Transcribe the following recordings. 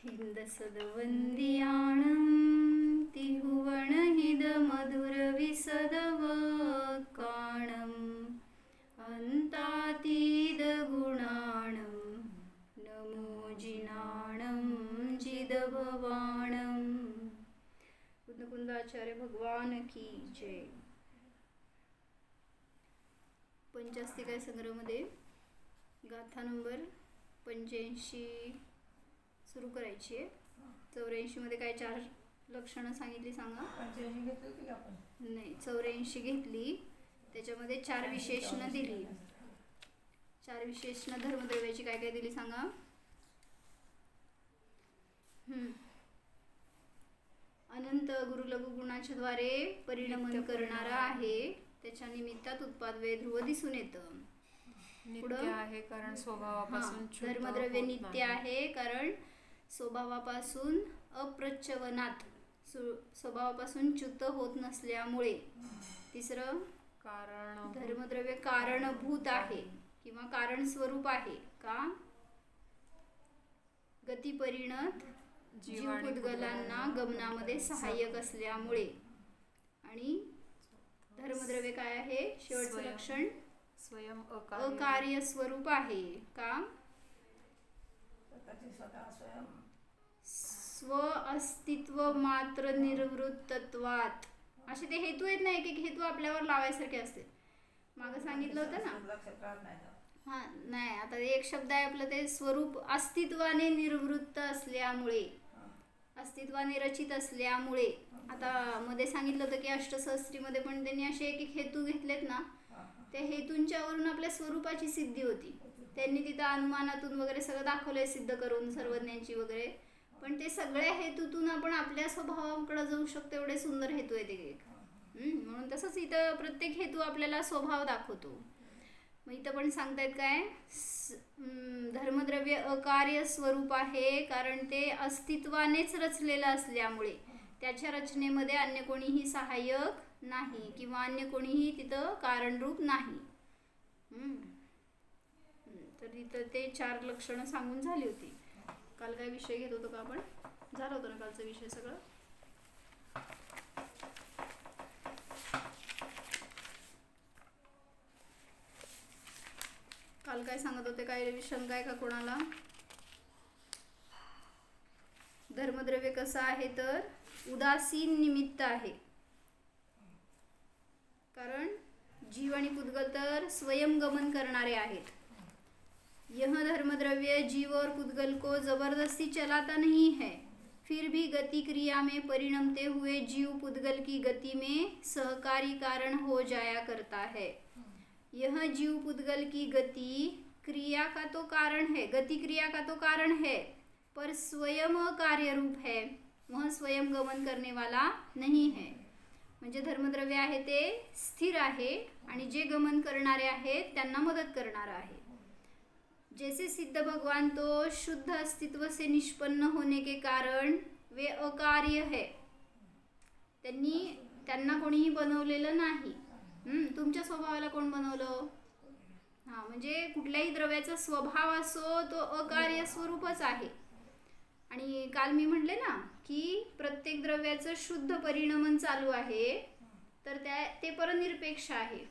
हिंदसदवंदियाणं तिहुवणहिदमधुरविसदवकाणम् अन्तातीदगुणाणं नमोजिनाणं जिदभवाणं। कुंदकुंदाचार्य भगवान की जय। पंचास्तिकाय संग्रहमध्ये गाथा नंबर 85 सुरू करायची आहे। 84 मध्ये काय 4 लक्षणं सांगितली सांगा। 85 घेतली होती का आपण? नाही, 84 घेतली, त्याच्यामध्ये 4 विशेषणं दिली। 4 विशेषणं धर्मद्रव्याची काय काय दिली सांगा। अनंत गुरुलघु गुणाच्या द्वारे परिणमन करणारा आहे, त्याच्या निमित्तात उत्पाद वे ध्रुव दिसून येतं। नित्य आहे कारण स्वभावापासून धर्मद्रव्य नित्य आहे कारण स्वभावापासून अप्रच्यवनात स्वभावापासून च्युत होत नसल्यामुळे। तिसरं, कारण धर्मद्रव्य कारणभूत आहे किंवा कारण स्वरूप आहे का गतिपरिणत जीवपुद्गलांना गमनामध्ये सहाय्यक असल्यामुळे। आणि धर्मद्रव्य काय आहे शेवटचं लक्षण, स्वयं अकार्य स्वरूप आहे का स्व अस्तित्व मात्र निर्वृत्तत्वात। असे ते हेतू आहेत ना, एक एक हेतू आपल्यावर लावायसारखे असते। मागं सांगितलं होतं ना। नाही, आता एक शब्द आहे आपलं ते स्वरूप अस्तित्वाने निर्वृत्त असल्यामुळे, अस्तित्वाने रचित असल्यामुळे। आता मध्ये सांगितलं होतं की अष्टसहस्त्रीमध्ये पण त्यांनी असे एक एक हेतू घेतलेत ना, त्या हेतूंच्यावरून आपल्या स्वरूपाची सिद्धी होती। त्यांनी तिथं अनुमानातून वगैरे सगळं दाखवलंय सिद्ध करून सर्वज्ञांची वगैरे, पण ते सगळ्या हेतूतून आपण आपल्या स्वभावाकडे जाऊ शकतो, एवढे सुंदर हेतू आहेत एक। म्हणून तसंच इथं प्रत्येक हेतू आपल्याला स्वभाव दाखवतो। मग इथं पण सांगतायत काय, धर्मद्रव्य अकार्य स्वरूप आहे कारण ते अस्तित्वानेच रचलेलं असल्यामुळे त्याच्या रचनेमध्ये अन्य कोणीही सहाय्यक नाही किंवा अन्य कोणीही तिथं कारणरूप नाही। तर इथं ते 4 लक्षणं सांगून झाली होती। काल काय विषय घेत होतो का आपण, झालं होतं ना कालचा विषय सगळं। काल काय सांगत होते, काय शंका आहे का कोणाला। धर्मद्रव्य कसं आहे तर उदासीन निमित्त आहे, कारण जीव आणि पुद्गल तर स्वयंगमन करणारे आहेत। यह धर्मद्रव्य जीव और पुद्गल को जबरदस्ती चलाता नहीं है, फिर भी गति क्रिया में परिणमते हुए जीव पुद्गल की गति में सहकारी कारण हो जाया करता है। यह जीव पुद्गल की गति क्रिया का तो कारण है, गति क्रिया का तो कारण है, पर स्वयं कार्य रूप है, वह स्वयं गमन करने वाला नहीं है। म्हणजे धर्मद्रव्य आहे ते स्थिर आहे आणि जे गमन करणारे आहेत त्यांना मदत करणारा आहे। जैसे सिद्ध भगवान तो शुद्ध अस्तित्व से निष्पन्न होने के कारण वे अकार्य है, त्यांना कोणीही बनवलेलं नाही। तुमच्या स्वभावाला कोण बनवलं। म्हणजे कुठल्याही द्रव्याचा स्वभाव असो तो अकार्य स्वरूपच आहे। आणि काल मी म्हटले ना की प्रत्येक द्रव्याचं शुद्ध परिणमन चालू आहे, तर ते परनिरपेक्ष आहे।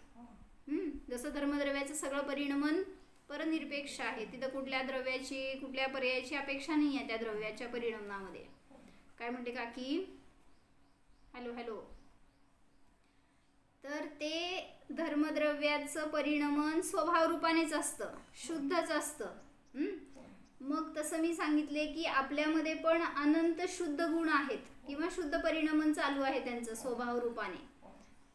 जसं धर्मद्रव्याचं सगळं परिणमन परनिरपेक्ष आहे, तिथं कुठल्या द्रव्याची कुठल्या पर्यायाची अपेक्षा नाही आहे त्या द्रव्याच्या परिणमनामध्ये। काय म्हणते काकी, हॅलो हॅलो। तर ते धर्मद्रव्याचं परिणमन स्वभाव रूपानेच असतं, शुद्धच असतं। मग तसं मी सांगितले की आपल्यामध्ये पण अनंत शुद्ध गुण आहेत किंवा शुद्ध परिणमन चालू आहे त्यांचं स्वभाव रूपाने।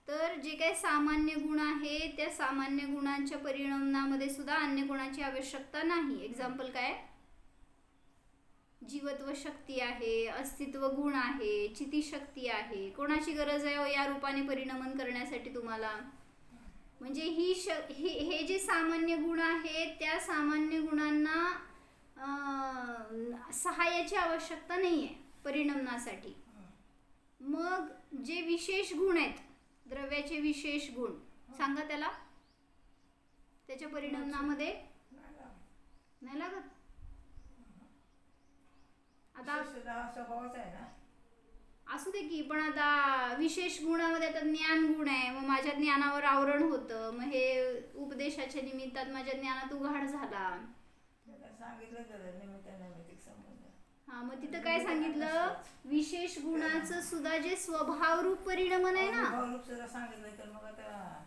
तर जे काही सामान्य गुण आहे त्या सामान्य गुणांच्या परिणमनामध्ये सुद्धा अन्य कोणाची आवश्यकता नाही। एक्झाम्पल काय, जीवत्व शक्ती आहे, अस्तित्व गुण आहे, चितिशक्ती आहे, कोणाची गरज आहे या रूपाने परिणमन करण्यासाठी तुम्हाला। म्हणजे हे जे सामान्य गुण आहेत त्या सामान्य गुणांना सहाय्याची आवश्यकता नाही आहे परिणमनासाठी। मग जे विशेष गुण आहेत द्रव्याचे विशेष गुण सांगा त्याला, त्याच्या परिणमनामध्ये नाही लागत। आता सुद्धा हा स्वभावच आहे ना. असू दे की, पण आता विशेष गुणामध्ये आता ज्ञान गुण आहे, मग माझ्या ज्ञानावर आवरण होतं, मग हे उपदेशाच्या निमित्तात माझ्या ज्ञानात उघाड झाला. त्याला सांगितलं तर निमित्त नैमित्तिक संबंध. हा, मग तिथं काय सांगितलं, विशेष गुणाचं सुद्धा जे स्वभावरूप परिणमन आहे ना, स्वभावरूप सुद्धा सांगितलं तर मग आता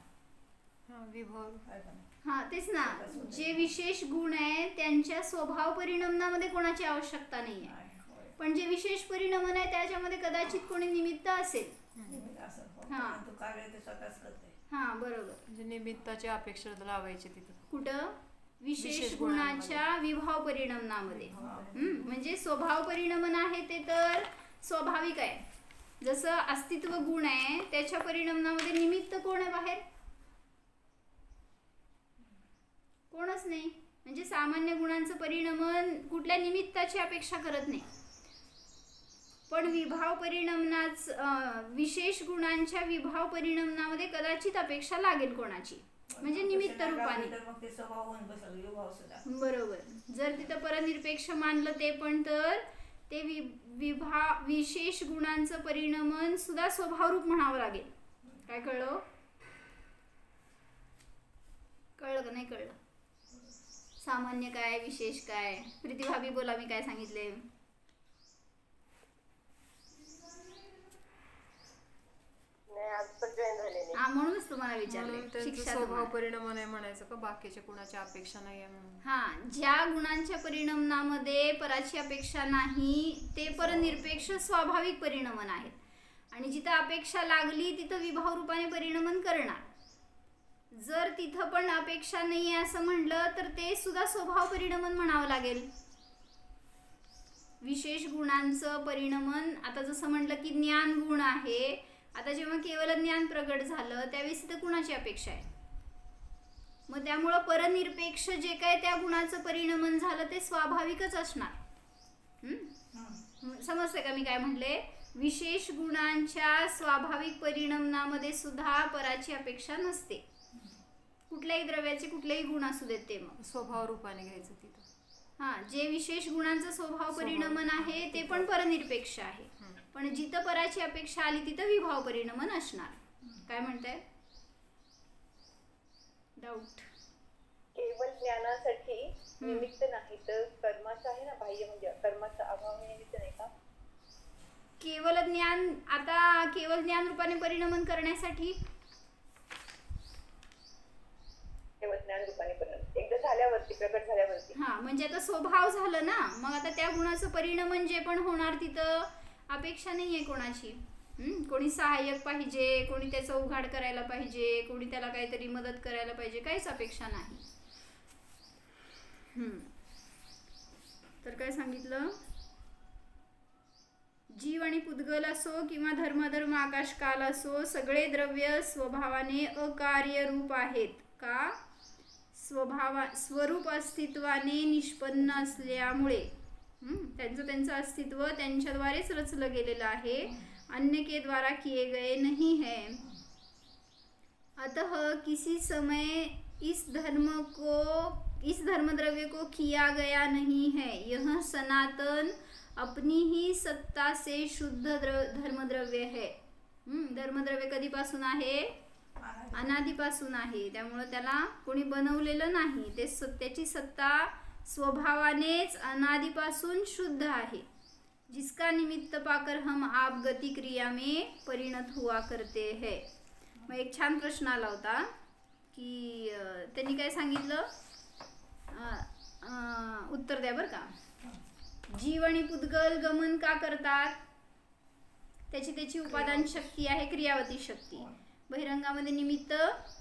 विभव काय करणार. हा तेच ना, जे विशेष गुण आहे त्यांच्या स्वभाव परिणमनामध्ये कोणाची आवश्यकता नाही आहे, पण जे विशेष परिणमन आहे त्याच्यामध्ये कदाचित कोणी निमित्त असेल. हा. तू कार्य ते स्वतःच करते. हा बरोबर. म्हणजे निमित्ताची अपेक्षा लावायची तिथं कुठं, विशेष गुणाच्या विभाव परिणमनामध्ये. म्हणजे स्वभाव परिणमन आहे ते तर स्वाभाविक आहे. जसं अस्तित्व गुण आहे त्याच्या परिणमनामध्ये निमित्त कोण आहे बाहेर, कोणच नाही. म्हणजे सामान्य गुणांचं परिणमन कुठल्या निमित्ताची अपेक्षा करत नाही, पण विभाव परिणमनाच विशेष गुणांच्या विभाव परिणमनामध्ये कदाचित अपेक्षा लागेल कोणाची, म्हणजे निमित्त रूपाने. बरोबर. जर तिथं परनिरपेक्ष मानलं ते पण, तर ते विशेष गुणांचं परिणमन सुद्धा स्वभावरूप म्हणावं लागेल. काय कळलं, कळलं का नाही कळलं? सामान्य काय विशेष काय, प्रीतीभाभी बोला, मी काय सांगितले. म्हणूनच तुम्हाला विचारले, शिक्षा स्वभाव परिणमन आहे म्हणायचं का, बाकीच्या कुणाची अपेक्षा नाही आहे म्हणून. हा, ज्या गुणांच्या परिणमनामध्ये पराची अपेक्षा नाही ते परनिरपेक्ष स्वाभाविक परिणमन आहेत, आणि जिथं अपेक्षा लागली तिथं विभाव रूपाने परिणमन करणार. जर तिथं पण अपेक्षा नाही आहे असं म्हणलं तर ते सुद्धा स्वभाव परिणमन म्हणावं लागेल. विशेष गुणांचं परिणमन, आता जसं म्हटलं की ज्ञान गुण आहे, आता जेव्हा केवळ ज्ञान प्रगट झालं त्यावेळेस तिथं गुणाची अपेक्षा आहे, मग त्यामुळं परनिरपेक्ष जे काय त्या गुणाचं परिणमन झालं ते स्वाभाविकच असणार. समजते का मी काय म्हणले? विशेष गुणांच्या स्वाभाविक परिणमनामध्ये सुद्धा पराची अपेक्षा नसते, कुठल्याही द्रव्याचे कुठलेही गुण असू देत ते, मग स्वभाव रूपाने घ्यायचं तिथं. हा, जे विशेष गुणांचं स्वभाव परिणमन आहे ते पण परनिरपेक्ष आहे, पण जिथं पराची अपेक्षा आली तिथं विभाव परिणमन असणार. काय म्हणताय, डाऊट? केवळ ज्ञानासाठी निमित्त नाही तर कर्माचं आहे ना, बाह्य म्हणजे कर्माचा अभाव निमित्त नाही का? केवळ ज्ञान, आता केवळ ज्ञान रूपाने परिणमन करण्यासाठी केवळ ज्ञान रूपाने परिणमन एकदा झाल्यावरती, प्रगट झाल्यावरती. हा, म्हणजे आता स्वभाव झालं ना, मग आता त्या गुणाचं परिणमन जे पण होणार तिथं अपेक्षा नाही आहे कोणाची. कोणी सहाय्यक पाहिजे, कोणी त्याचा उघाड करायला पाहिजे, कोणी त्याला काहीतरी मदत करायला पाहिजे, काहीच अपेक्षा नाही. तर काय सांगितलं, जीव आणि पुद्गल असो किंवा धर्मधर्म आकाश काल असो, सगळे द्रव्य स्वभावाने अकार्यरूप आहेत का, स्वरूप अस्तित्वाने निष्पन्न असल्यामुळे त्यांचं अस्तित्व त्यांच्याद्वारेच रचलं गेलेलं आहे, अन्य के द्वारा किए गए नहीं है. अतः किसी समय इस धर्मद्रव्य को किया गया नहीं है. यह सनातन अपनी ही सत्ता से शुद्ध धर्मद्रव्य है. धर्मद्रव्य कधीपासून आहे, अनादीपासून आहे, त्यामुळे त्याला कोणी बनवलेलं नाही, ते त्याची सत्ता स्वभावानेच अनादिपासून शुद्ध आहे. जिसका निमित्त पाकर हम आप गति क्रिया में परिणत हुआ करते हैं. मग एक छान प्रश्न आला होता की त्यांनी काय सांगितलं, उत्तर द्या बरं का. जीव आणि पुद्गल गमन का करतात, त्याची उपादान शक्ती आहे क्रियावती शक्ती, बहिरंगामध्ये निमित्त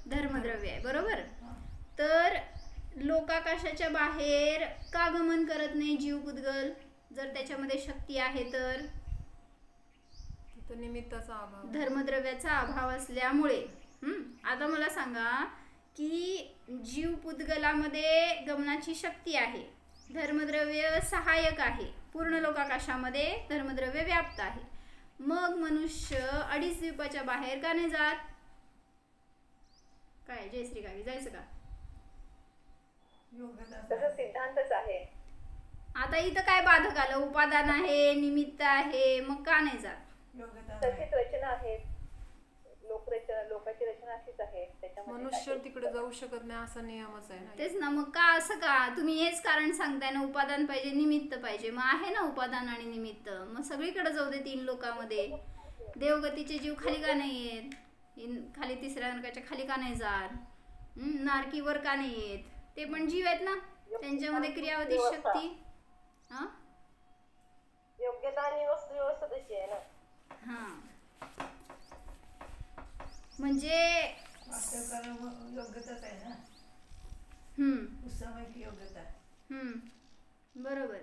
धर्मद्रव्य आहे, बरोबर. तर लोकाकाशाच्या बाहेर का गमन करत नाही जीव पुद्गल, जर त्याच्यामध्ये शक्ती आहे तर निमित्ताचा अभाव, धर्मद्रव्याचा अभाव असल्यामुळे. आता मला सांगा की जीव पुद्गलामध्ये गमनाची शक्ती आहे, धर्मद्रव्य सहाय्यक आहे, पूर्ण लोकाकाशामध्ये धर्मद्रव्य व्याप्त आहे, मग मनुष्य अडीच द्वीपाच्या बाहेर का नाही जात? काय जयश्री काकी, जायचं का? तसं सिद्धांतच आहे. आता इथं काय बाधक आलं? उपादान आहे, निमित्त आहे, मग का नाही जात? योग्यता नाही. तशीच रचना आहे, लोकांची रचना अशीच आहे, त्याच्यामध्ये मनुष्य काही- तिकडे जाऊ शकत नाही असा नियमच आहे ना. तेच ना, मग का असं का? तुम्ही हेच कारण सांगताय ना, उपादान पाहिजे, निमित्त पाहिजे. मग आहे ना उपादान आणि निमित्त, मग सगळीकडे जाऊ दे 3 लोकांमध्ये. देवगतीचे जीव खाली का नाही येत? खाली 3ऱ्या नरकाच्या खाली का नाही जात? नारकीवर का नाही येत? ते पण जीव आहेत ना, त्यांच्यामध्ये क्रियावती शक्ती. हा योग्यता आणि वस्तू व्यवस्था तशी आहे ना. हा म्हणजे वास्तव योग्यताच आहे ना. उत्सवमय योग्यता. बरोबर.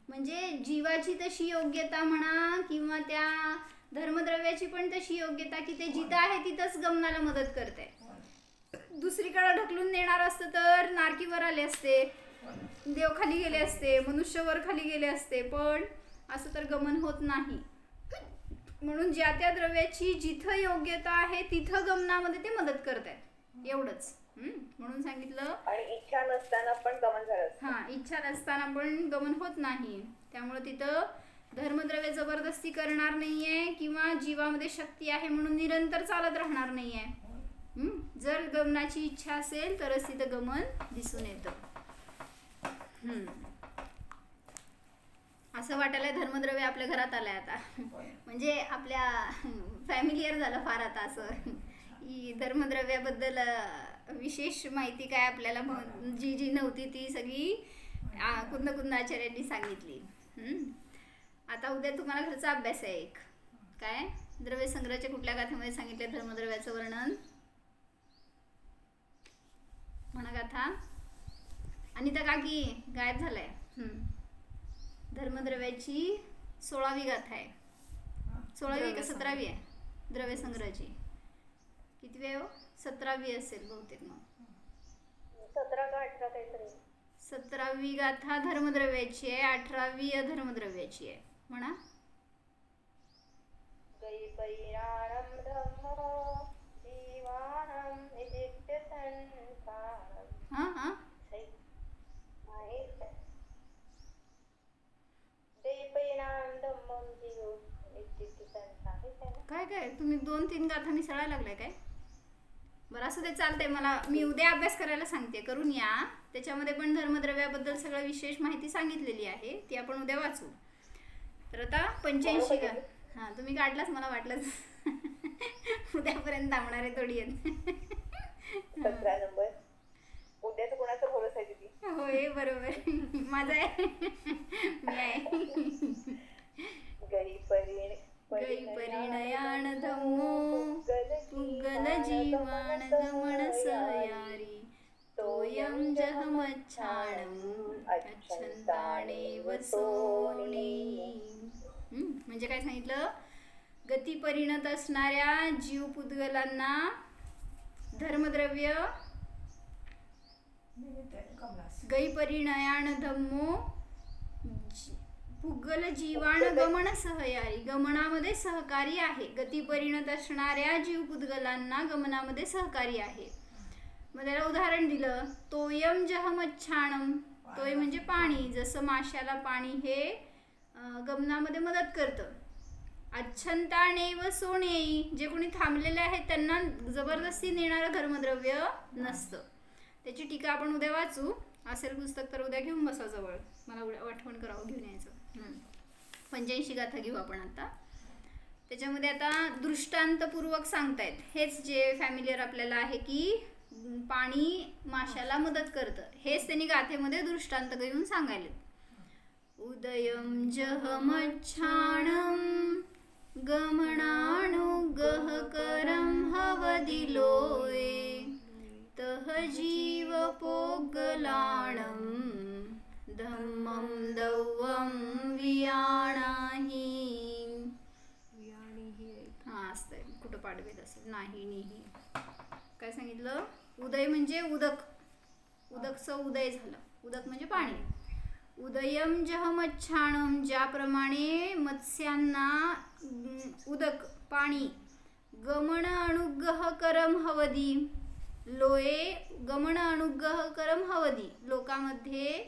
म्हणजे जीवाची तशी योग्यता म्हणा किंवा त्या धर्मद्रव्याची पण तशी योग्यता की ते जिथं आहे तिथंच गमनाला मदत करते. दुसरीकडे ढकलून देणार असतं तर नारकीवर आले असते, देव खाली गेले असते, मनुष्यवर खाली गेले असते, पण असं तर गमन होत नाही. म्हणून ज्या त्या द्रव्याची जिथं योग्यता आहे तिथं गमनामध्ये ते मदत करतात, एवढंच. म्हणून सांगितलं. आणि इच्छा नसताना पण गमन झालं. हा, इच्छा नसताना पण गमन होत नाही. त्यामुळे तिथं धर्मद्रव्य जबरदस्ती करणार नाहीये किंवा जीवामध्ये शक्ती आहे म्हणून निरंतर चालत राहणार नाहीये. जर गमनाची इच्छा असेल तरच तिथं गमन दिसून येतं. असं वाटायला धर्मद्रव्य आपल्या घरात आलंय आता. म्हणजे आपल्या फॅमिलियर झालं फार आता असं. धर्मद्रव्याबद्दल विशेष माहिती काय आपल्याला जी नव्हती ती सगळी कुंद आचार्यांनी सांगितली. आता उद्या तुम्हाला घरचा अभ्यास आहे एक. काय द्रव्य संग्रहाच्या कुठल्या गाथेमध्ये सांगितले धर्मद्रव्याचं वर्णन? म्हणा गाथा. अनिता काकी गायब झालाय. धर्मद्रव्याची 16वी गाथा आहे. 16वी का 17वी आहे द्रव्य संग्रहाची? किती वेळ? 17वी असेल बहुतेक. मग 17 का 18 काहीतरी. 17वी गाथा धर्मद्रव्याची आहे, 18वी अधर्मद्रव्याची आहे. म्हणा. हा काय काय तुम्ही 2-3 गाथा मिसळायला लागलाय काय? बरं असं ते चालतंय. मी उद्या अभ्यास करायला सांगते, करून या. त्याच्यामध्ये पण धर्मद्रव्याबद्दल सगळं विशेष माहिती सांगितलेली आहे, ती आपण उद्या वाचू. तर आता 85 का हा तुम्ही काढलाच, मला वाटलंच. उद्यापर्यंत थांबणार आहे थोडी. 17 नंबर. उद्याचं कोणाचा भरोसा आहे दीदी? होय बरोबर, माझा आहे. मी आहे. गई परिणयान धम्मो पुगल जीवान गमन सयारी तोयम जहमच्छाणम अच्छंताणे वसोणी. म्हणजे काय सांगितलं? गती परिणत असणाऱ्या जीव पुद्गलांना धर्मद्रव्य गै परिणयान धम्मो पुगल जीवाण गमन सहयारी, गमनामध्ये सहकारी आहे. गती परिणत असणाऱ्या जीव पुद्गलांना गमनामध्ये सहकारी आहे. मग त्याला उदाहरण दिलं, तोयम जहमच्छाणम. तोय म्हणजे पाणी. जसं माशाला पाणी हे गमनामध्ये मदत करतं. अच्छंताणे व सोने, जे कोणी थांबलेले आहेत त्यांना जबरदस्ती नेणारं धर्मद्रव्य नसतं. त्याची टीका आपण उद्या वाचू. असेल पुस्तक तर उद्या घेऊन बसा जवळ, मला आठवण करावं घेऊन यायचं. 85 गाथा घेऊ आपण आता. त्याच्यामध्ये आता दृष्टांतपूर्वक सांगतायत. हेच जे फॅमिलियर आपल्याला आहे की पाणी माशाला मदत करतं, हेच त्यांनी गाथेमध्ये दृष्टांत घेऊन सांगायले. उदयम जहमच्छाणम गमनानुगहकरम हवदिलोये तह जीव पोगलाणम धम्मम दव्वम वियाणाही. हा असतंय, कुठं पाडवेत असेल. नाही निही काय सांगितलं? उदय म्हणजे उदक. उदकचं उदय झालं. उदक म्हणजे पाणी. उदयम जहमच्छाणम, ज्याप्रमाणे मत्स्यांना उदक पाणी गमन अनुग्रह करम हवदी लोये गमन अनुग्रह करम हवदी, लोकांमध्ये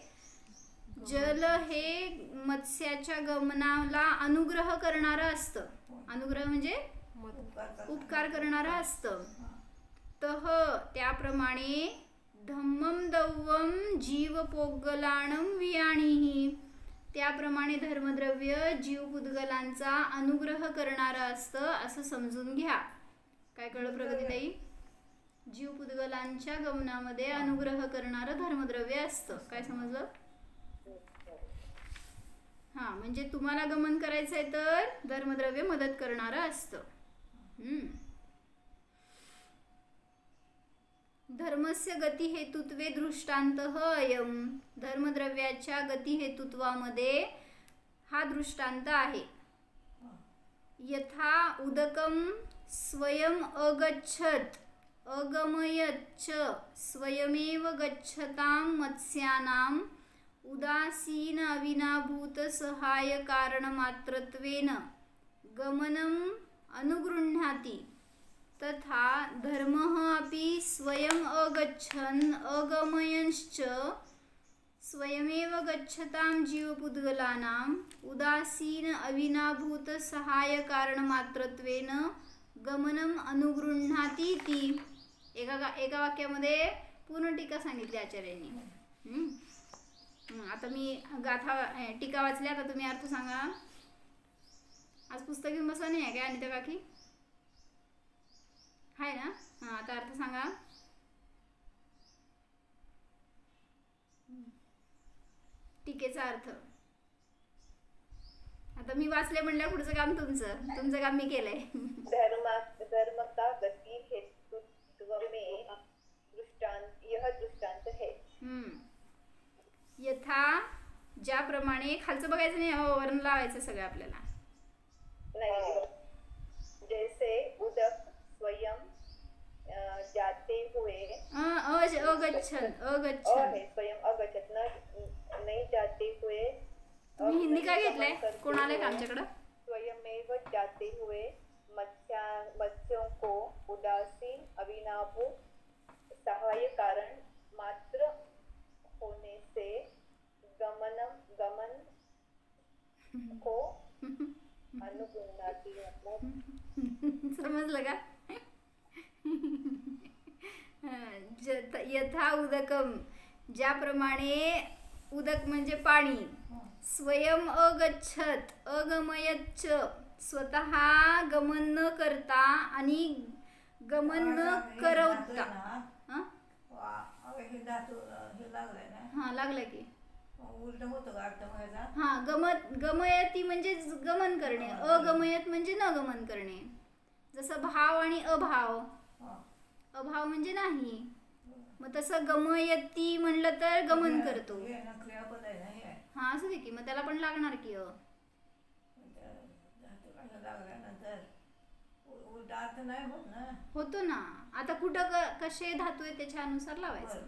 जल हे मत्स्याच्या गमनाला अनुग्रह करणारं असतं. अनुग्रह म्हणजे उपकार करणारं असतं. तह त्याप्रमाणे धम्मम दव्वम जीव पोगलाणम वियाणीही, त्याप्रमाणे धर्मद्रव्य जीव पुद्गलांचा अनुग्रह करणारं असतं असं समजून घ्या. काय कळलं प्रगतीताई? जीव पुद्गलांच्या गमनामध्ये अनुग्रह करणारं धर्मद्रव्य असतं. काय समजलं? हा, म्हणजे तुम्हाला गमन करायचंय तर धर्मद्रव्य मदत करणारं असतं. धर्मस्य गती हेतुत्वे दृष्टांतः अयम, धर्मद्रव्याच्या गती हेतुत्वामध्ये हा दृष्टांत आहे. यथा उदकम स्वयं अगच्छत अगमयच्च स्वयमेव गच्छतां मत्स्यानां उदासीन अविनाभूत सहाय कारणमात्रत्वेन गमनम् अनुगृह्णाति, तथा धर्मः अपि स्वयं अगच्छन् अगमयंश्च स्वयमेव गच्छतां जीवपुद्गलानाम् उदासीन अविनाभूत सहाय कारणमात्रत्वेन गमनम् अनुगृह्णाति इति. एका वाक्यामध्ये पूर्ण टीका सांगितली आचार्यांनी. आता मी गाथा टीका वाचल्या, आता तुम्ही अर्थ सांगा. आज पुस्तक घेऊन बसा नाही आहे काय अनिता काकी? आहे ना? हां, आता अर्थ सांगा. टीकेचा अर्थ आता मी वाचले म्हणल्या पुढचं काम तुमचं काम मी केलंय. धर्म का गति हेतुत्व में दृष्टांत, यह दृष्टांत है. यथा ज्याप्रमाणे, खालचं बघायचं नाही, वर्ण लावायचं सगळं आपल्याला. नहीं, जैसे उदक स्वयं जाते हुए अगच्छन स्वयं अगच्छत नहीं जाते हुए. तुम्ही हिंदी काय घेतलंय? कोण आलंय का आमच्याकडं? स्वयमेव जाते हुए मत्स्यों को उदासीन अविनाभूत सहाय कारण मात्र होने से गमन को अनुगृह्णाति. मतलब समजलं का? यथा उदकम, ज्याप्रमाणे उदक म्हणजे पाणी, स्वयं अगच्छत अगमयच्च, स्वतः गमन न करता आणि गमन न करवता. हा, लागलं की. हा, गमयती म्हणजे गमन करणे, अगमयत म्हणजे न गमन करणे. जसं भाव आणि अभाव, अभाव म्हणजे नाही, मग तसं गमयती म्हणलं तर गमन करतो. हा, असं दे की, मग त्याला पण लागणार की होतो ना. आता कुठं कसे धातू आहे त्याच्यानुसार लावायचं.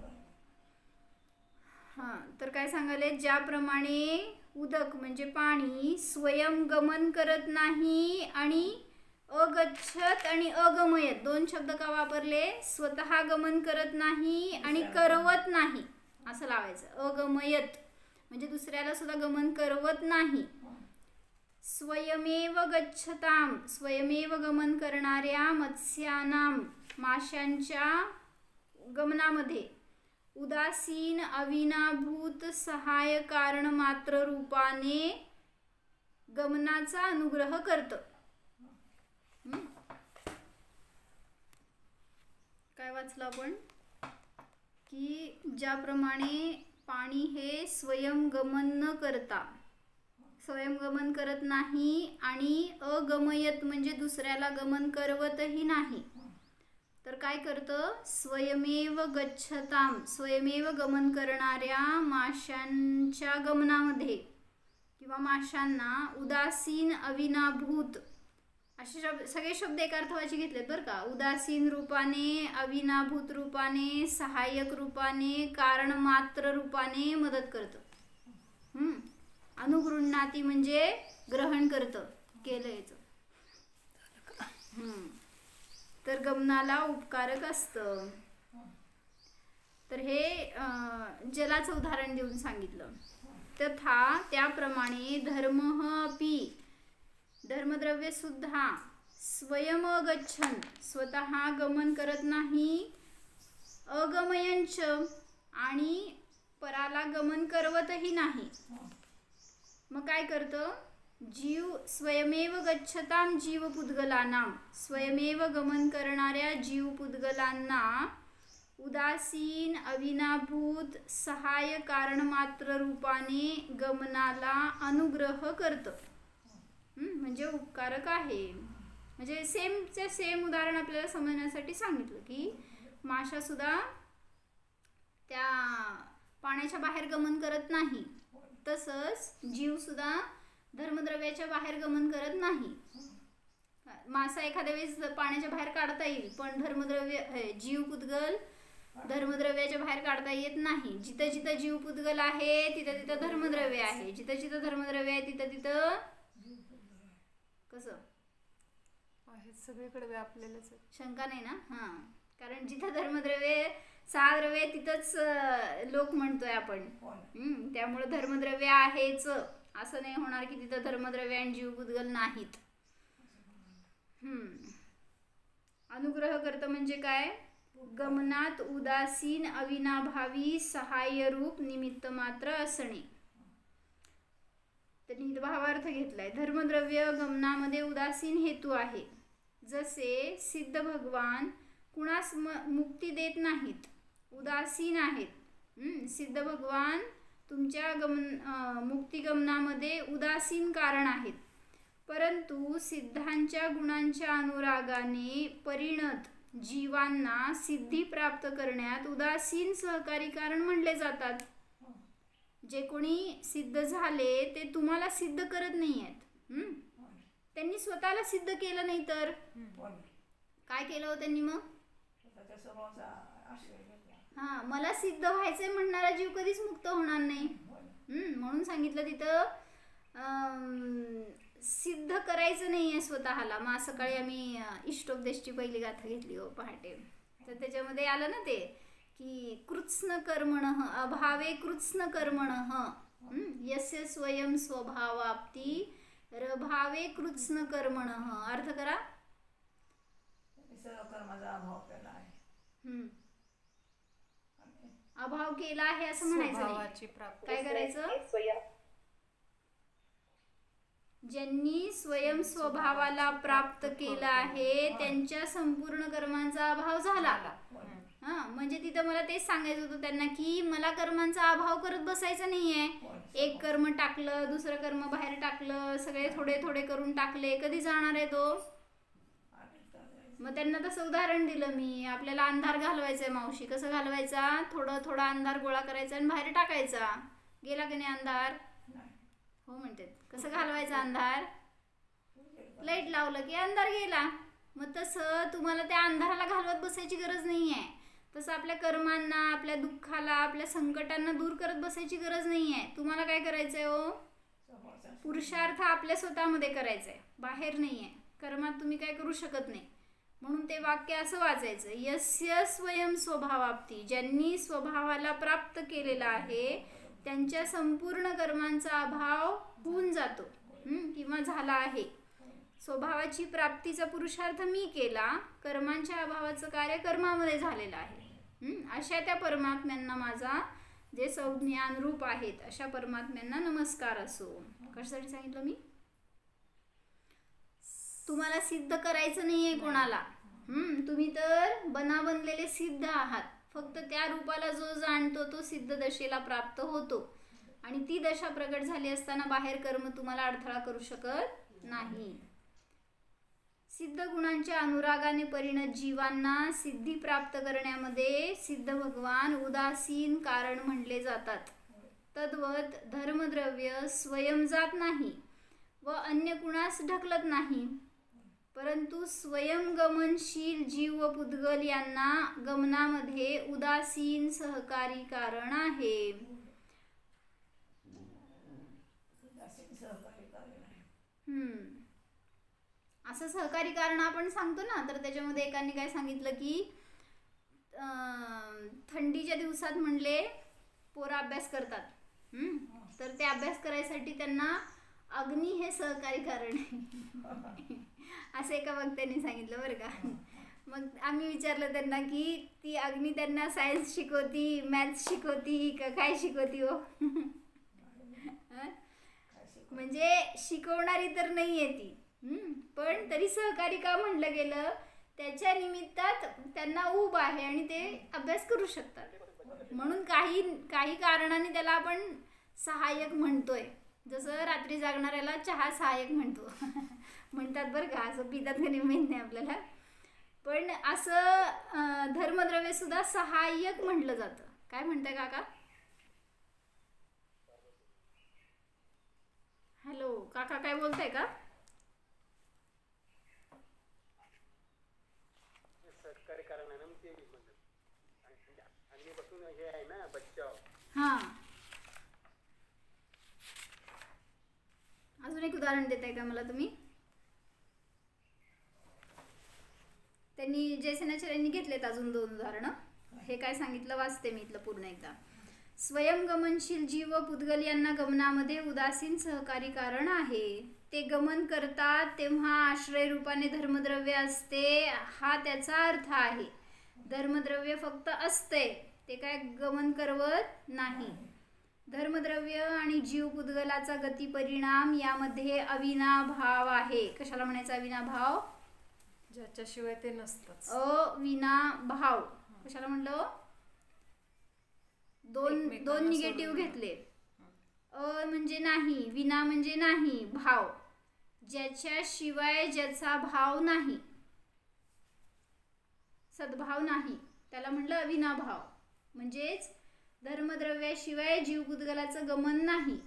हा, तर काय सांगाले, ज्याप्रमाणे उदक म्हणजे पाणी स्वयं गमन करत नाही आणि अगच्छत आणि अगमयत दोन शब्द का वापरले? स्वतः गमन करत नाही आणि करवत नाही असं लावायचं. अगमयत म्हणजे दुसऱ्याला सुद्धा गमन करवत नाही. स्वयमेव गच्छताम, स्वयमेव गमन करणाऱ्या मत्स्यानाम, माशांच्या गमनामध्ये उदासीन अविनाभूत सहाय कारण मात्र रूपाने गमनाचा अनुग्रह करतं. काय वाचलं आपण? की ज्याप्रमाणे पाणी हे स्वयं गमन न करता, स्वयं गमन करत नाही आणि अगमयत म्हणजे दुसऱ्याला गमन करवतही नाही, तर काय करतं? स्वयमेव गच्छताम, स्वयमेव गमन करणाऱ्या माशांच्या गमनामध्ये किंवा माशांना उदासीन अविनाभूत असे सगळे शब्द एका अर्थवाची घेतलेत बरं का. उदासीन रूपाने, अविनाभूत रूपाने, सहाय्यक रूपाने, कारण मात्र रूपाने मदत करतं. अनुगृह्णाती म्हणजे ग्रहण करतं, केलं याचं. तर गमनाला उपकारक असतं. तर हे जलाचं उदाहरण देऊन सांगितलं. तथा त्याप्रमाणे धर्मः अपि धर्मद्रव्य सुद्धा स्वयं अगच्छन स्वतः गमन करत नाही, अगमयंच आणि पराला गमन करवतही नाही. मग काय करतं? जीव स्वयमेव गच्छताम जीव पुद्गलानां, स्वयमेव गमन करणाऱ्या जीव पुद्गलांना उदासीन अविनाभूत सहाय्य कारण मात्र रूपाने गमनाला अनुग्रह करतं. म्हणजे उपकारक आहे. म्हणजे सेम उदाहरण आपल्याला समजण्यासाठी सांगितलं की माशा सुद्धा त्या पाण्याच्या बाहेर गमन करत नाही, तसंच जीव सुद्धा धर्मद्रव्याच्या बाहेर गमन करत नाही. मासा एखाद्या वेळेस पाण्याच्या बाहेर काढता येईल, पण धर्मद्रव्य जीव पुद्गल धर्मद्रव्याच्या बाहेर काढता येत नाही. जिथं जिथं जीव पुद्गल आहे तिथं तिथं धर्मद्रव्य आहे, जिथं जिथं धर्मद्रव्य आहे तिथं तिथं कसं आहेत, सगळीकडे व्यापलेलंच आहे. शंका नाही ना? हां, कारण जिथं धर्मद्रव्य 6 द्रव्य तिथंच लोक म्हणतोय आपण. त्यामुळे धर्मद्रव्य आहेच असं नाही होणार की तिथं धर्मद्रव्य आणि जीव पुद्गल नाहीत. अनुग्रह करतं म्हणजे काय? गमनात उदासीन अविनाभावी सहाय्यरूप निमित्त मात्र असणे. त्यांनी भावार्थ घेतलाय. धर्मद्रव्य गमनामध्ये उदासीन हेतू आहे. जसे सिद्ध भगवान कुणास मुक्ती देत नाहीत, उदासीन आहेत. सिद्ध भगवान तुमच्या मुक्तिगमनामध्ये उदासीन कारण आहेत, परंतु सिद्धांच्या गुणांच्या अनुरागाने परिणत जीवांना सिद्धी प्राप्त करण्यात उदासीन सहकारी कारण म्हणले जातात. जे कोणी सिद्ध झाले ते तुम्हाला सिद्ध करत नाही आहेत. त्यांनी स्वतःला सिद्ध केलं नाही तर काय केलं हो त्यांनी? मग हां, मला सिद्ध व्हायचंय म्हणणारा जीव कधीच मुक्त होणार नाही. म्हणून सांगितलं तिथं सिद्ध करायचं नाही आहे स्वतःला. मग सकाळी आम्ही इष्टोपदेशची पहिली गाथा घेतली हो पहाटे, तर त्याच्यामध्ये आलं ना ते की कृत्स्न कर्मणः अभावे कृत्स्न कर्मणः यस्य स्वयं स्वभावाप्ती रभावे कृत्स्न कर्मणः. अर्थ करा. अभाव केला आहे असं म्हणायचं. काय करायचं? ज्यांनी स्वयं स्वभावाला प्राप्त केला आहे त्यांच्या संपूर्ण कर्मांचा अभाव झाला. म्हणजे तिथं मला तेच सांगायचं होतं त्यांना की मला कर्मांचा अभाव करत बसायचा नाहीये. एक कर्म टाकलं, दुसरं कर्म बाहेर टाकलं, सगळे थोडे थोडे करून टाकले, कधी जाणार आहे तो? मग त्यांना तसं उदाहरण दिलं मी. आपल्याला अंधार घालवायचा आहे मावशी, कसं घालवायचा? थोडं थोडा अंधार गोळा करायचा आणि बाहेर टाकायचा. गेला की नाही अंधार? हो म्हणते. कसं घालवायचा अंधार? लाईट लावलं की अंधार गेला. मग तसं तुम्हाला त्या अंधाराला घालवत बसायची गरज नाही आहे. तसं आपल्या कर्मांना, आपल्या दुःखाला, आपल्या संकटांना दूर करत बसायची गरज नाही आहे. तुम्हाला काय करायचं आहे हो? पुरुषार्थ आपल्या स्वतःमध्ये करायचा आहे, बाहेर नाही आहे. कर्मात तुम्ही काय करू शकत नाही. म्हणून ते वाक्य असं वाचायचं, यस्य स्वयं स्वभावाप्ती, ज्यांनी स्वभावाला प्राप्त केलेला आहे त्यांच्या संपूर्ण कर्मांचा अभाव होऊन जातो किंवा झाला आहे. स्वभावाची प्राप्तीचा पुरुषार्थ मी केला, कर्मांच्या अभावाचं कार्य कर्मामध्ये झालेलं आहे. अशा त्या परमात्म्यांना माझा, जे संज्ञान रूप आहेत अशा परमात्म्यांना नमस्कार असो. कशासाठी सांगितलं मी? तुम्हाला सिद्ध करायचं नाहीये कोणाला. तुम्ही तर बनलेले सिद्ध आहात. फक्त त्या रूपाला जो जाणतो तो सिद्ध दशेला प्राप्त होतो, आणि ती दशा प्रगट झाली असताना बाहेर कर्म तुम्हाला अडथळा करू शकत नाही. सिद्ध गुणांच्या अनुरागाने परिणत जीवांना सिद्धी प्राप्त करण्यामध्ये सिद्ध भगवान उदासीन कारण म्हणले जातात. तद्वत धर्मद्रव्य स्वयं जात नाही व अन्य कुणास ढकलत नाही, परंतु स्वयं गमनशील जीव व पुद्गल यांना गमनामध्ये उदासीन सहकारी कारण आहे. असं सहकारी कारण आपण सांगतो ना, तर त्याच्यामध्ये एकाने काय सांगितलं की थंडीच्या दिवसात म्हणले पोरं अभ्यास करतात, तर ते अभ्यास करायसाठी त्यांना अग्नी हे सहकारी कारण आहे असं एका वक्त्याने सांगितलं बरं का. मग आम्ही विचारलं त्यांना की ती अग्नी त्यांना सायन्स शिकवती, मॅथ्स शिकवती का काय शिकवती हो म्हणजे शिकवणारी तर नाही आहे ती, पण तरी सहकारी का म्हणलं गेलं, त्याच्या निमित्तात त्यांना ऊब आहे आणि ते अभ्यास करू शकतात म्हणून काही कारणाने त्याला आपण सहाय्यक म्हणतोय. जसं रात्री जागणाऱ्याला चहा सहाय्यक म्हणतो म्हणतात बरं का, असं पितात का नाही माहीत नाही आपल्याला, पण असं धर्मद्रव्य सुद्धा सहाय्यक म्हटलं जातं. काय म्हणताय काका? हॅलो काका, काय बोलताय का? सरकारी कारण आहे ना, ते अग्नीपासून हे आहे ना बचाव. हां, अजून एक उदाहरण देताय का मला तुम्ही? त्यांनी जयसेनाचार्यांनी घेतलेत अजून 2 उदाहरणं. हे काय सांगितलं वाचते मी इथलं पूर्ण एकदा. स्वयंगमनशील जीव व पुद्गल यांना गमनामध्ये उदासीन सहकारी कारण आहे. ते गमन करतात तेव्हा आश्रय रूपाने धर्मद्रव्य असते, हा त्याचा अर्थ आहे. धर्मद्रव्य फक्त असते, ते काय गमन करवत नाही. धर्मद्रव्य आणि जीव पुद्गलाचा गती परिणाम यामध्ये अविनाभाव आहे. कशाला म्हणायचं अविनाभाव? ज्याच्याशिवाय ते नसतंच. अविनाभाव. कशाला म्हणलं? दोन निगेटिव्ह घेतले. अ म्हणजे नाही, विना म्हणजे नाही, भाव ज्याच्याशिवाय ज्याचा भाव नाही, सद्भाव नाही, त्याला म्हणलं अविनाभाव. म्हणजेच धर्मद्रव्याशिवाय जीव पुद्गलाचं गमन नाही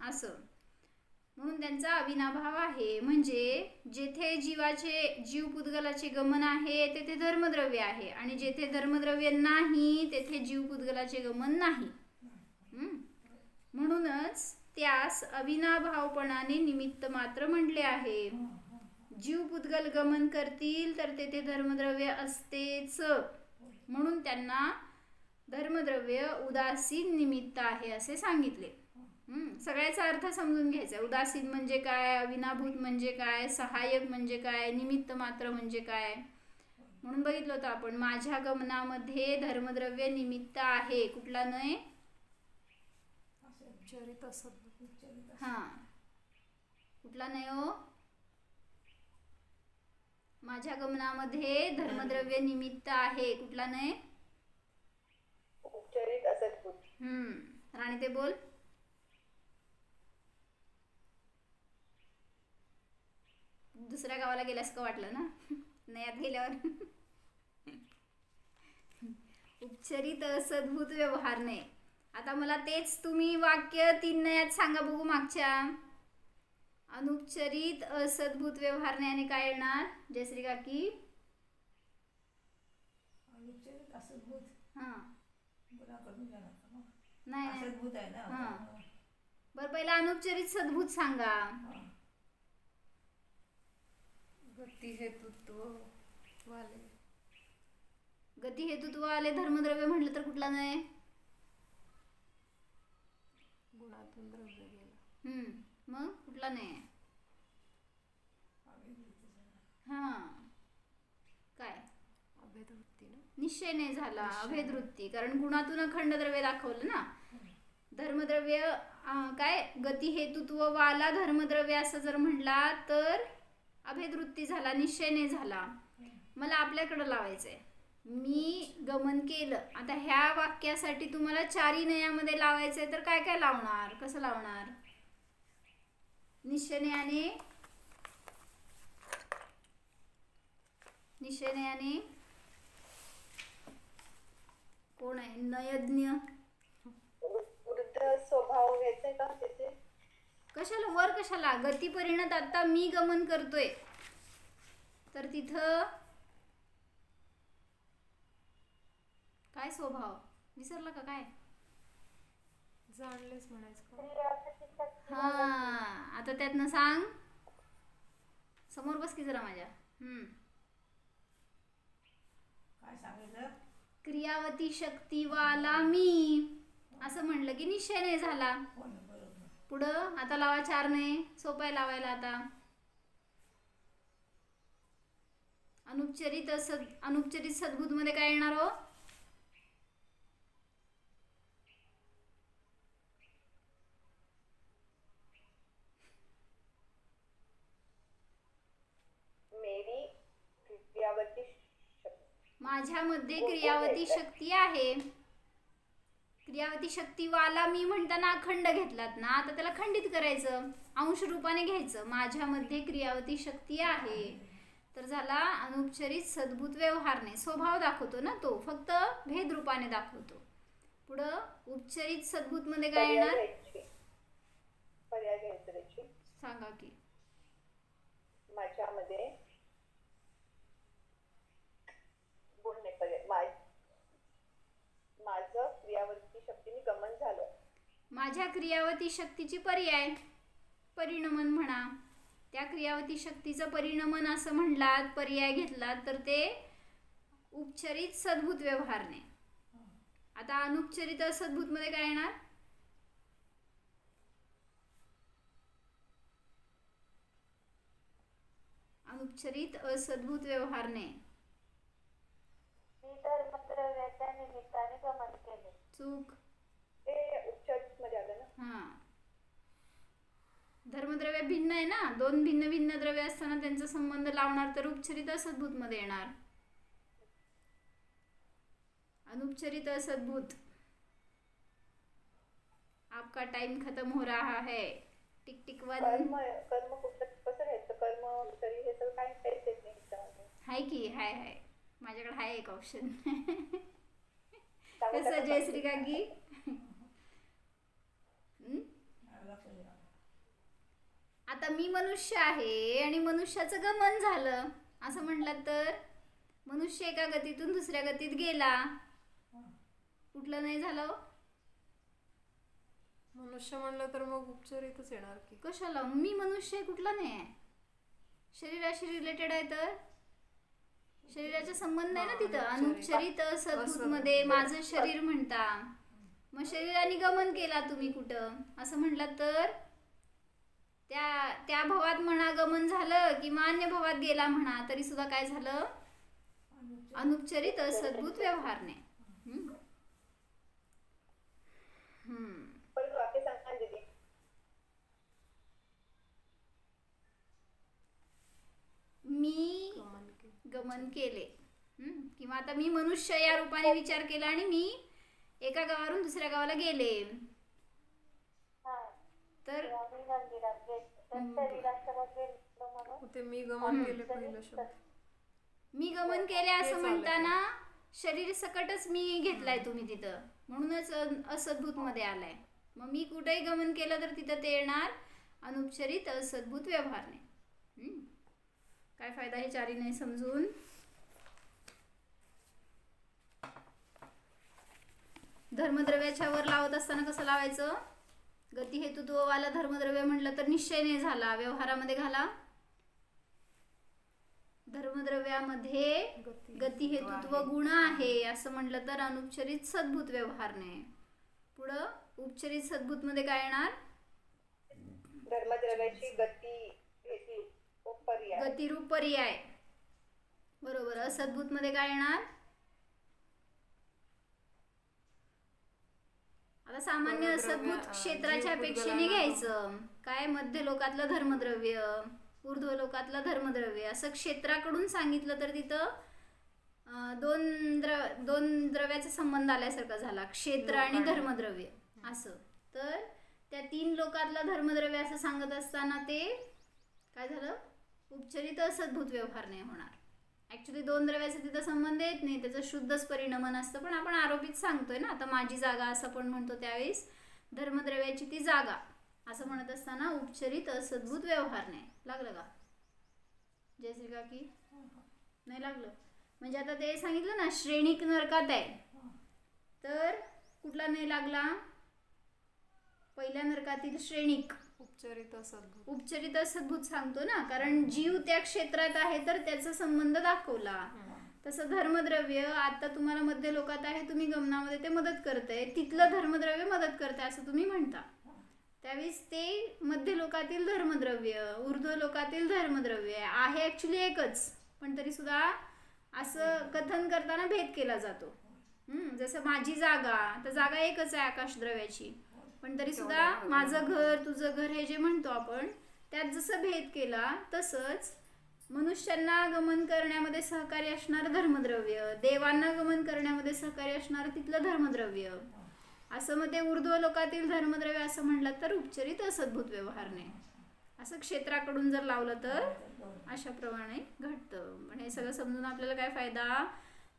असं, म्हणून त्यांचा अविनाभाव आहे. म्हणजे जेथे जीव पुद्गलाचे गमन आहे तेथे धर्मद्रव्य आहे, आणि जेथे धर्मद्रव्य नाही तेथे जीव पुद्गलाचे गमन नाही. म्हणूनच त्यास अविनाभावपणाने निमित्त मात्र म्हटले आहे. जीव पुद्गल गमन करतील तर तेथे धर्मद्रव्य असतेच, म्हणून त्यांना धर्मद्रव्य उदासीन निमित्त आहे असे सांगितले. सगळ्याचा अर्थ समजून घ्यायचा. उदासीन म्हणजे काय, अविनाभूत म्हणजे काय, सहाय्यक म्हणजे काय, निमित्त मात्र म्हणजे काय. म्हणून बघितलं होतं आपण, माझ्या गमनामध्ये धर्मद्रव्य निमित्त आहे, कुठला नाही. हां, कुठला नाही हो. माझ्या गमनामध्ये धर्मद्रव्य निमित्त आहे, कुठला नाही. उपचारित असद्भूत. राणी ते बोल. दुसऱ्या गावाला गेल्यास का वाटलं ना नयात गेल्यावर. उपचरित असद्भूत व्यवहार नाही. आता मला तेच तुम्ही वाक्य 3 नयात सांगा बघू मागच्या. अनुपचरित असद्भूत व्यवहार नाही आणि काय येणार जयश्री काकी? अनुपचरित असद्भूत. हां, नाही असद्भूत आहे ना. हां, बरं पहिला अनुपचरित सद्भूत सांगा. गती हेतुत्व वाले. गती हेतुत्व आले धर्मद्रव्य म्हटलं तर कुठला नाही. गुणातून द्रव्य गेलं. मग कुठला नाही. हां, काय अभेदवृत्ती ना. निश्चय नाही झाला, अभेदवृत्ती. कारण गुणातून अखंड द्रव्य दाखवलं ना. धर्मद्रव्य काय गती हेतुत्व वाला धर्मद्रव्य असं जर म्हटला तर अभेदवृत्ती झाला, निश्चय नाही झाला. मला आपल्याकडं लावायचंय. मी गमन केलं. आता ह्या वाक्यासाठी तुम्हाला 4 नयामध्ये लावायचंय तर काय काय लावणार, कसं लावणार? निश्चय नयाने कोण आहे? नयज्ञ. वृद्ध स्वभाव घ्यायचंय का त्याचे? कशाला वर, कशाला? गती परिणत. आता मी गमन करतोय तर तिथं काय स्वभाव विसरला का काय? जाणलेच म्हणायचं का? हा, आता त्यातनं सांग. समोर बस की जरा माझ्या. काय सांगितलं? क्रियावती शक्तीवाला मी. असं म्हणलं की निश्चय नाही झाला. हो ना, बरोबर. पुढं आता लावा 4 नाही, सोपं आहे लावायला आता. अनुपचरित सद्भूत मध्ये काय येणार हो? मेरी क्रियावती शक्ती. माझ्यामध्ये क्रियावती शक्ती आहे. क्रियावती शक्तीवाला मी म्हणताना अखंड घेतलात ना, आता त्याला खंडित करायचं, अंश रूपाने घ्यायचं. माझ्यामध्ये क्रियावती शक्ती आहे. तर झाला अनुपचरित सद्भूत व्यवहारने. स्वभाव दाखवतो ना तो, फक्त भेद रूपाने दाखवतो. पुढं उपचरित सद्भूत मध्ये काय येणार? पर्याय घ्यायचं त्याची. सांगा की. माझ्यामध्ये बोलणे पर्याय. माझं क्रियावती शक्तीने गमन झालं. माझ्या क्रियावती शक्तीची पर्याय परिणमन म्हणा. त्या क्रियावती शक्तीचं परिणमन असं म्हणलात, पर्याय घेतलात, तर ते उपचरित सद्भूत व्यवहारने. आता अनुपचरित असद्भूत मध्ये काय येणार? अनुपचरित असद्भूत व्यवहारने. मी धर्मद्रव्याच्या निमित्ताने गमन केले. चूक. ते उपचरित मध्ये आलं ना. हा, धर्मद्रव्य भिन्न आहे ना, दोन भिन्न भिन्न द्रव्य असताना त्यांचा संबंध लावणार तर उपचरित असद्भूत मध्ये येणार. अनुपचरित असद्भूत. आपका टाइम खत्म हो रहा है. Tick tick 1. कर्म कुठलं कसं घ्यायचं? कर्म तरी हे सगळं काही काहीच येत नाही ह्याच्यामध्ये. हाय की हाय माझ्याकडे हाय एक ऑप्शन. कसं जयश्री काकी? आला पाहिजे. आता मी मनुष्य आहे आणि मनुष्याचं गमन झालं असं म्हटलं तर मनुष्य एका गतीतून दुसऱ्या गतीत गेला. कुठलं नाही झालं? मनुष्य म्हणलं तर मग उपचरितच येणार की. कशाला? मी मनुष्य आहे, कुठला नाही आहे. शरीराशी रिलेटेड आहे तर शरीराचा संबंध आहे ना तिथं. अनुपचरित सद्भूत मध्ये माझं शरीर म्हणता, मग शरीराने गमन केला तुम्ही कुठं असं म्हटलं तर त्या भवात म्हणा गमन झालं किंवा अन्य भवात गेला म्हणा, तरी सुद्धा काय झालं? अनुपचरित असद्भूत व्यवहारने. परत वाक्य सांगा दीदी. मी गमन केले. किंवा आता मी मनुष्य या रूपाने विचार केला आणि मी एका गावावरून दुसऱ्या गावाला गेले. तर मी मंदिरात गेले. तर शरीरासोबत गेलो म्हणून ते मी गमन केले पहिलं शब्द. मी गमन केले असं म्हणताना शरीर सकटच मी घेतलाय तुम्ही तिथं, म्हणूनच असद्भूत मध्ये आलाय. मग मी कुठेही गमन केलं तर तिथं ते येणार अनुपचरित असद्भूत व्यवहारने. काय फायदा हे चारी नाही समजून? धर्मद्रव्याच्या वर लावत असताना कसं लावायचं? गती हेतुत्ववाला धर्मद्रव्य म्हटलं तर निश्चय नाही झाला, व्यवहारामध्ये घाला. धर्मद्रव्यामध्ये गती हेतुत्व गुण आहे असं म्हटलं तर अनुपचरित सद्भूत व्यवहारने. पुढं उपचरित सद्भूत मध्ये काय येणार? धर्मद्रव्याची गती पर्याय. गतिरूप पर्याय. बरोबर. असद्भूत मध्ये काय येणार? आता सामान्य असद्भूत क्षेत्राच्या अपेक्षेने घ्यायचं. काय? मध्य लोकातलं धर्मद्रव्य, ऊर्ध्व लोकातलं धर्मद्रव्य असं क्षेत्राकडून सांगितलं तर तिथं दोन द्रव्याचा संबंध आल्यासारखा झाला, क्षेत्र आणि धर्मद्रव्य असं. तर त्या 3 लोकातलं धर्मद्रव्य असं सांगत असताना ते काय झालं? उपचरित असद्भूत व्यवहार नाही होणार. ॲक्च्युली 2 द्रव्याचा तिथं संबंध येत नाही, त्याचं शुद्धच परिणमन असतं, पण आपण आरोपित सांगतोय ना. आता माझी जागा असं आपण म्हणतो त्यावेळेस धर्मद्रव्याची ती जागा असं म्हणत असताना उपचरित असद्भूत व्यवहार नाही. लागलं का जयश्री काकी? नाही लागलं? म्हणजे आता ते सांगितलं ना श्रेणिक नरकात आहे, तर कुठला नाही लागला? पहिल्या नरकातील श्रेणिक उपचरित असद्भूत सांगतो ना, कारण जीव त्या क्षेत्रात आहे तर त्याचा संबंध दाखवला. तर तसं धर्मद्रव्य आता तुम्हाला मध्य लोकात आहे, तुम्ही गमनामध्ये ते मदत करतंय, तिथलं धर्मद्रव्य मदत करतंय असं तुम्ही म्हणता. त्यावेळेस ते मध्य लोकातील धर्मद्रव्य, ऊर्ध्व लोकातील धर्मद्रव्य आहे ॲक्च्युली एकच, पण तरीसुद्धा असं कथन करताना भेद केला जातो. जसं माझी जागा, तर जागा एकच आहे आकाशद्रव्याची, पण तरीसुद्धा माझं घर, तुझं घर हे जे म्हणतो आपण, त्यात जसं भेद केला तसंच मनुष्यांना गमन करण्यामध्ये सहकार्य असणारं धर्मद्रव्य, देवांना गमन करण्यामध्ये सहकार्य असणारं तिथलं धर्मद्रव्य, असं मग ते ऊर्ध्व लोकातील धर्मद्रव्य असं म्हणलं तर उपचरित असद्भूत व्यवहारने, असं क्षेत्राकडून जर लावलं तर अशाप्रमाणे घडतं. पण हे सगळं समजून आपल्याला काय फायदा?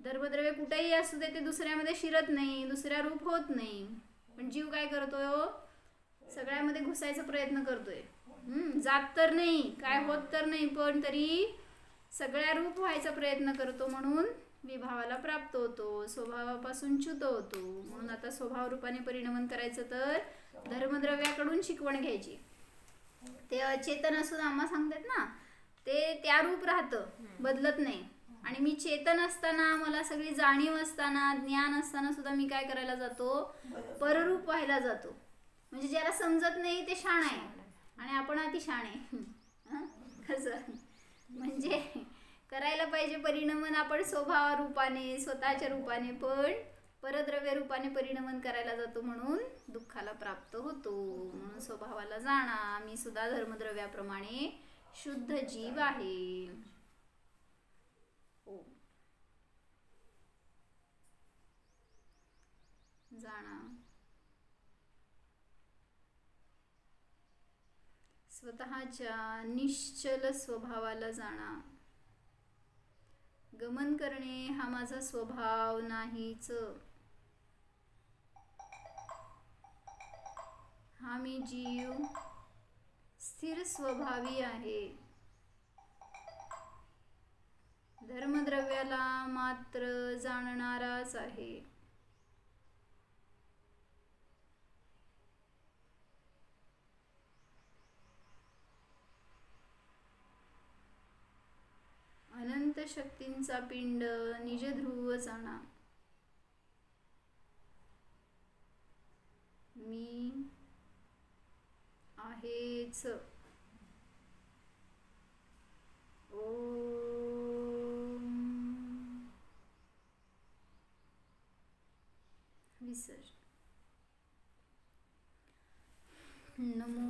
धर्मद्रव्य कुठेही असू दे, ते दुसऱ्यामध्ये शिरत नाही, दुसऱ्या रूप होत नाही, पण जीव काय करतोय? सगळ्यामध्ये घुसायचा प्रयत्न करतोय. जात तर नाही, काय होत तर नाही, पण तरी सगळ्या रूप व्हायचा प्रयत्न करतो, म्हणून विभावाला प्राप्त होतो, स्वभावापासून च्युत होतो. म्हणून आता स्वभाव रूपाने परिणमन करायचं तर धर्मद्रव्याकडून शिकवण घ्यायची. ते अचेतन असून आम्हा सांगतात ना, ते त्या रूप राहतं, बदलत नाही. आणि मी चेतन असताना, मला सगळी जाणीव असताना, ज्ञान असताना सुद्धा मी काय करायला जातो? पररूप व्हायला जातो. म्हणजे ज्याला समजत नाही ते शाण आहे आणि आपण अति शाण आहे. कसं म्हणजे करायला पाहिजे परिणमन आपण स्वभाव रूपाने, स्वतःच्या रूपाने, पण परद्रव्य रूपाने परिणमन करायला जातो, म्हणून दुःखाला प्राप्त होतो. म्हणून स्वभावाला जाणा, मी सुद्धा धर्मद्रव्याप्रमाणे शुद्ध जीव आहे. जाणा स्वतःच्या निश्चल स्वभावाला जाणा. गमन करणे हा माझा स्वभाव नाहीच, हा मी जीव स्थिर स्वभावी आहे. धर्मद्रव्याला मात्र जाणणाराच आहे. अनंत शक्तींचा पिंड निज ध्रुव जाणा. मी आहेच. विसर्जन.